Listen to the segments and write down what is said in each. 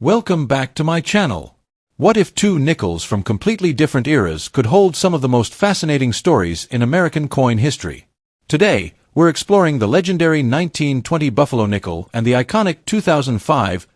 Welcome back to my channel. What if two nickels from completely different eras could hold some of the most fascinating stories in American coin history? Today, we're exploring the legendary 1920 Buffalo nickel and the iconic 2005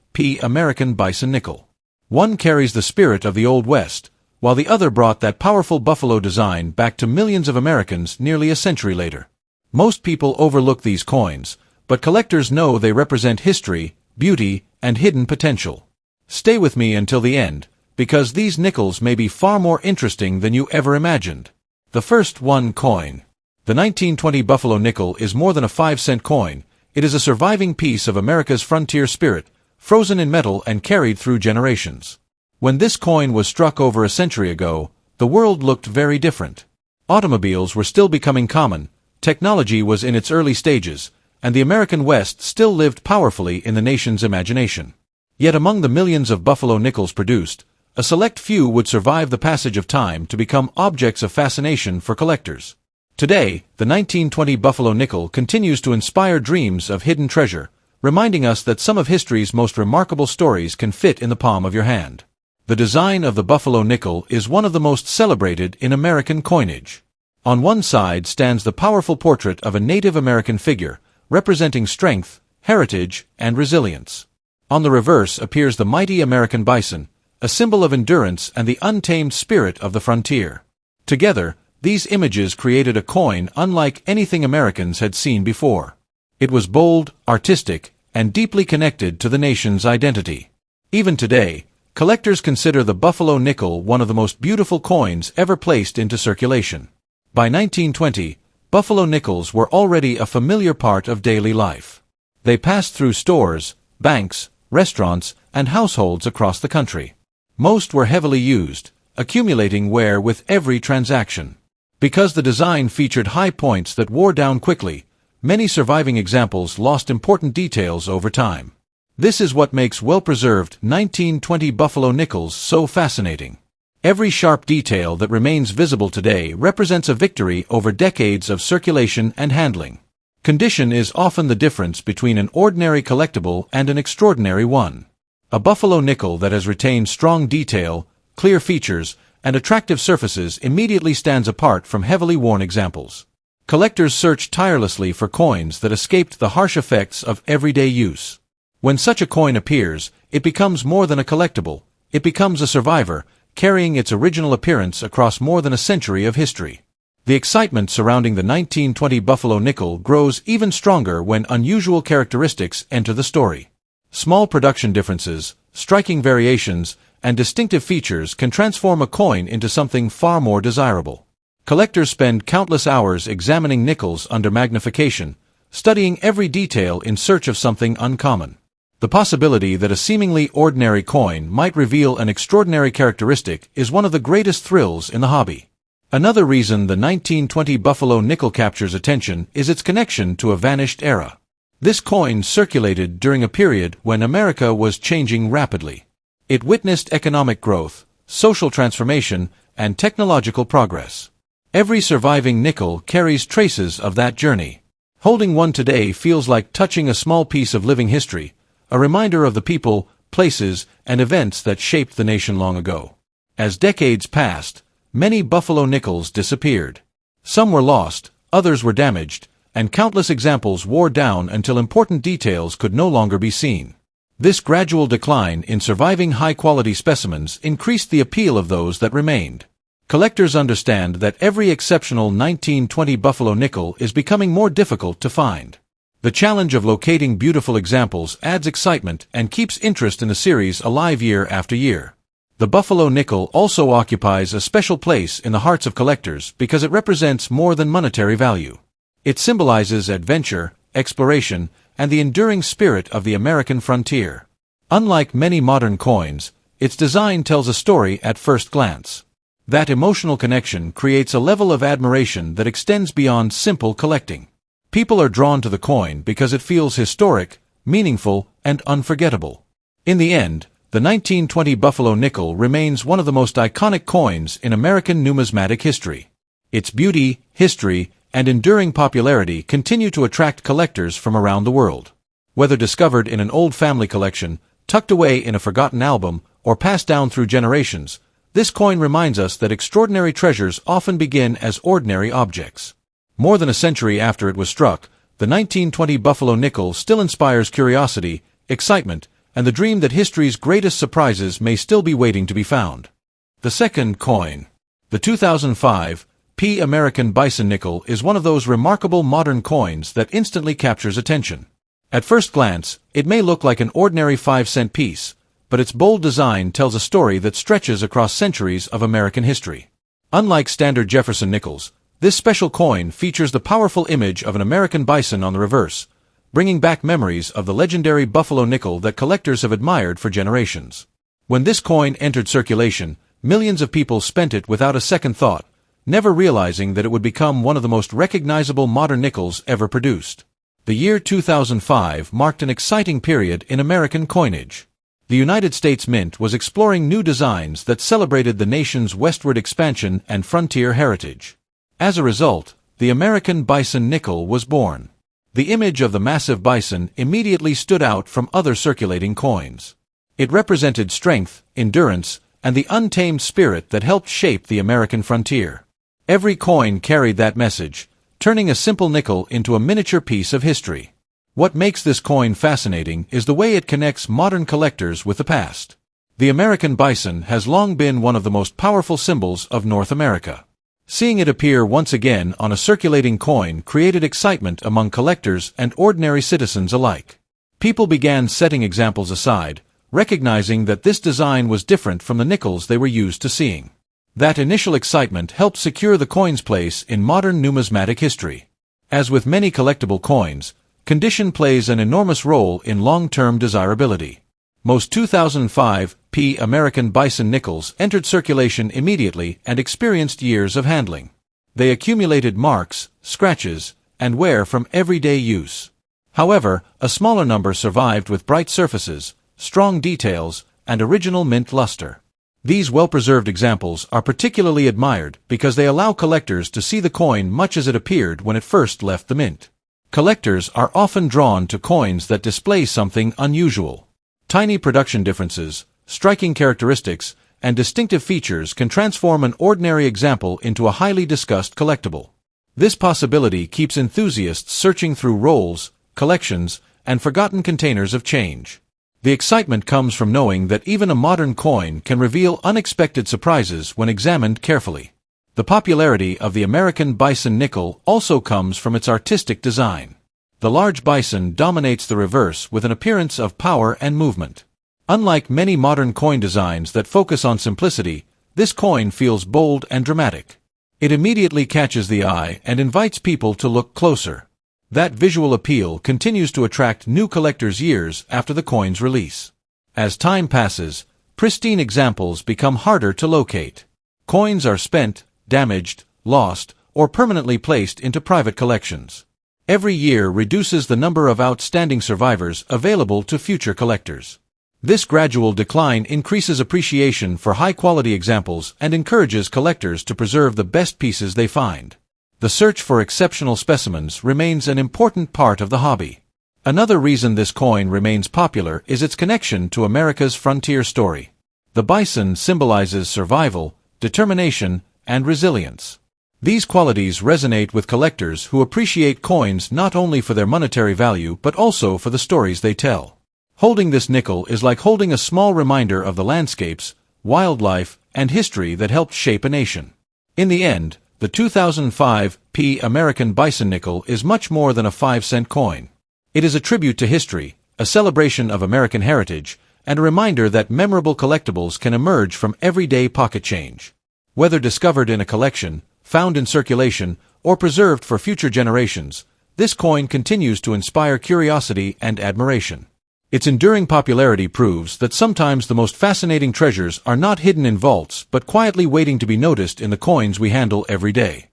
American Bison nickel. One carries the spirit of the Old West, while the other brought that powerful buffalo design back to millions of Americans nearly a century later. Most people overlook these coins, but collectors know they represent history, beauty, and hidden potential. Stay with me until the end, because these nickels may be far more interesting than you ever imagined. The first one coin. The 1920 Buffalo nickel is more than a 5-cent coin. It is a surviving piece of America's frontier spirit, frozen in metal and carried through generations. When this coin was struck over a century ago, the world looked very different. Automobiles were still becoming common, technology was in its early stages, and the American West still lived powerfully in the nation's imagination. Yet among the millions of Buffalo nickels produced, a select few would survive the passage of time to become objects of fascination for collectors. Today, the 1920 Buffalo nickel continues to inspire dreams of hidden treasure, reminding us that some of history's most remarkable stories can fit in the palm of your hand. The design of the Buffalo nickel is one of the most celebrated in American coinage. On one side stands the powerful portrait of a Native American figure, representing strength, heritage, and resilience. On the reverse appears the mighty American bison, a symbol of endurance and the untamed spirit of the frontier. Together, these images created a coin unlike anything Americans had seen before. It was bold, artistic, and deeply connected to the nation's identity. Even today, collectors consider the Buffalo nickel one of the most beautiful coins ever placed into circulation. By 1920, Buffalo nickels were already a familiar part of daily life. They passed through stores, banks, restaurants, and households across the country. Most were heavily used, accumulating wear with every transaction. Because the design featured high points that wore down quickly, many surviving examples lost important details over time. This is what makes well-preserved 1920 Buffalo nickels so fascinating. Every sharp detail that remains visible today represents a victory over decades of circulation and handling. Condition is often the difference between an ordinary collectible and an extraordinary one. A Buffalo nickel that has retained strong detail, clear features, and attractive surfaces immediately stands apart from heavily worn examples. Collectors search tirelessly for coins that escaped the harsh effects of everyday use. When such a coin appears, it becomes more than a collectible. It becomes a survivor, carrying its original appearance across more than a century of history. The excitement surrounding the 1920 Buffalo nickel grows even stronger when unusual characteristics enter the story. Small production differences, striking variations, and distinctive features can transform a coin into something far more desirable. Collectors spend countless hours examining nickels under magnification, studying every detail in search of something uncommon. The possibility that a seemingly ordinary coin might reveal an extraordinary characteristic is one of the greatest thrills in the hobby. Another reason the 1920 Buffalo nickel captures attention is its connection to a vanished era. This coin circulated during a period when America was changing rapidly. It witnessed economic growth, social transformation, and technological progress. Every surviving nickel carries traces of that journey. Holding one today feels like touching a small piece of living history, a reminder of the people, places, and events that shaped the nation long ago. As decades passed, many Buffalo nickels disappeared. Some were lost, others were damaged, and countless examples wore down until important details could no longer be seen. This gradual decline in surviving high-quality specimens increased the appeal of those that remained. Collectors understand that every exceptional 1920 Buffalo nickel is becoming more difficult to find. The challenge of locating beautiful examples adds excitement and keeps interest in the series alive year after year. The Buffalo nickel also occupies a special place in the hearts of collectors because it represents more than monetary value. It symbolizes adventure, exploration, and the enduring spirit of the American frontier. Unlike many modern coins, its design tells a story at first glance. That emotional connection creates a level of admiration that extends beyond simple collecting. People are drawn to the coin because it feels historic, meaningful, and unforgettable. In the end, the 1920 Buffalo nickel remains one of the most iconic coins in American numismatic history. Its beauty, history, and enduring popularity continue to attract collectors from around the world. Whether discovered in an old family collection, Tucked away in a forgotten album, or passed down through generations, this coin reminds us that extraordinary treasures often begin as ordinary objects. More than a century after it was struck, the 1920 Buffalo nickel still inspires curiosity, excitement, and the dream that history's greatest surprises may still be waiting to be found. The second coin. The 2005 P American Bison nickel is one of those remarkable modern coins that instantly captures attention. At first glance, it may look like an ordinary 5-cent piece, but its bold design tells a story that stretches across centuries of American history. Unlike standard Jefferson nickels, this special coin features the powerful image of an American bison on the reverse, bringing back memories of the legendary Buffalo nickel that collectors have admired for generations. When this coin entered circulation, millions of people spent it without a second thought, never realizing that it would become one of the most recognizable modern nickels ever produced. The year 2005 marked an exciting period in American coinage. The United States Mint was exploring new designs that celebrated the nation's westward expansion and frontier heritage. As a result, the American Bison nickel was born. The image of the massive bison immediately stood out from other circulating coins. It represented strength, endurance, and the untamed spirit that helped shape the American frontier. Every coin carried that message, turning a simple nickel into a miniature piece of history. What makes this coin fascinating is the way it connects modern collectors with the past. The American bison has long been one of the most powerful symbols of North America. Seeing it appear once again on a circulating coin created excitement among collectors and ordinary citizens alike. People began setting examples aside, recognizing that this design was different from the nickels they were used to seeing. That initial excitement helped secure the coin's place in modern numismatic history. As with many collectible coins, condition plays an enormous role in long-term desirability. Most 2005 P American Bison nickels entered circulation immediately and experienced years of handling. They accumulated marks, scratches, and wear from everyday use. However, a smaller number survived with bright surfaces, strong details, and original mint luster. These well-preserved examples are particularly admired because they allow collectors to see the coin much as it appeared when it first left the mint. Collectors are often drawn to coins that display something unusual. Tiny production differences, striking characteristics, and distinctive features can transform an ordinary example into a highly discussed collectible. This possibility keeps enthusiasts searching through rolls, collections, and forgotten containers of change. The excitement comes from knowing that even a modern coin can reveal unexpected surprises when examined carefully. The popularity of the American Bison nickel also comes from its artistic design. The large bison dominates the reverse with an appearance of power and movement. Unlike many modern coin designs that focus on simplicity, this coin feels bold and dramatic. It immediately catches the eye and invites people to look closer. That visual appeal continues to attract new collectors years after the coin's release. As time passes, pristine examples become harder to locate. Coins are spent, damaged, lost, or permanently placed into private collections. Every year reduces the number of outstanding survivors available to future collectors. This gradual decline increases appreciation for high-quality examples and encourages collectors to preserve the best pieces they find. The search for exceptional specimens remains an important part of the hobby. Another reason this coin remains popular is its connection to America's frontier story. The bison symbolizes survival, determination, and resilience. These qualities resonate with collectors who appreciate coins not only for their monetary value but also for the stories they tell. Holding this nickel is like holding a small reminder of the landscapes, wildlife, and history that helped shape a nation. In the end, the 2005 P American Bison nickel is much more than a 5-cent coin. It is a tribute to history, a celebration of American heritage, and a reminder that memorable collectibles can emerge from everyday pocket change. Whether discovered in a collection, found in circulation, or preserved for future generations, this coin continues to inspire curiosity and admiration. Its enduring popularity proves that sometimes the most fascinating treasures are not hidden in vaults but quietly waiting to be noticed in the coins we handle every day.